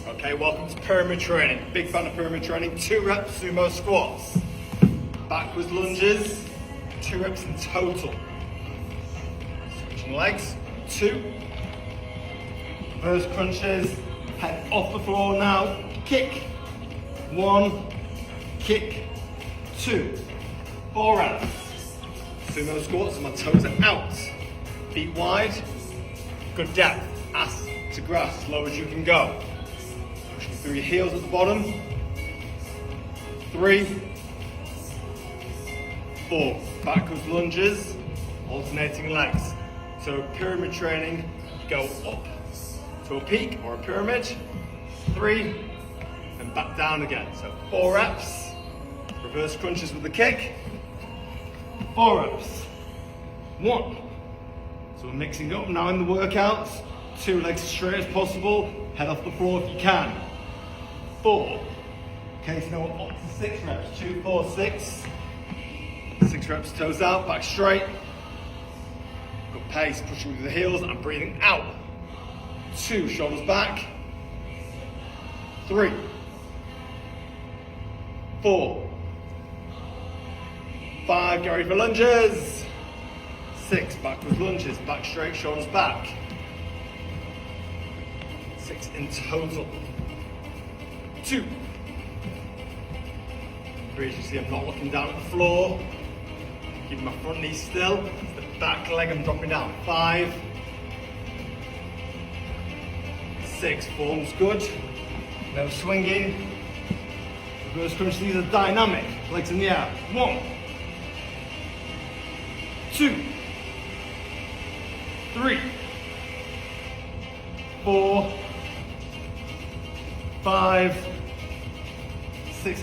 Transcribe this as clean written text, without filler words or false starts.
Okay, welcome to pyramid training. Big fan of pyramid training. 2 reps sumo squats. Backwards lunges, 2 reps in total. Switching legs, 2. Reverse crunches, head off the floor now. Kick, 1, kick, 2. 4 reps. Sumo squats, my toes are out. Feet wide, good depth. Ass to grass, as low as you can go. Pushing through your heels at the bottom. 3, 4. Backwards lunges, alternating legs. So pyramid training, go up to a peak or a pyramid. 3, and back down again. So 4 reps. Reverse crunches with the kick. 4 reps. 1. So we're mixing up now in the workouts. 2 legs as straight as possible. Head off the floor if you can. 4. Okay, so now we're up to 6 reps. 2, 4, 6. 6 reps, toes out, back straight. Good pace, pushing through the heels and breathing out. 2, shoulders back. 3, 4, 5, get ready for lunges. 6, backwards lunges, back straight, shoulders back. 6 in total. 2, 3, as you see I'm not looking down at the floor. Keeping my front knee still. The back leg I'm dropping down. 5, 6, form's good. No swinging. Reverse crunch, these are dynamic. Legs in the air. 1, 2, 3, 4, 5, 6.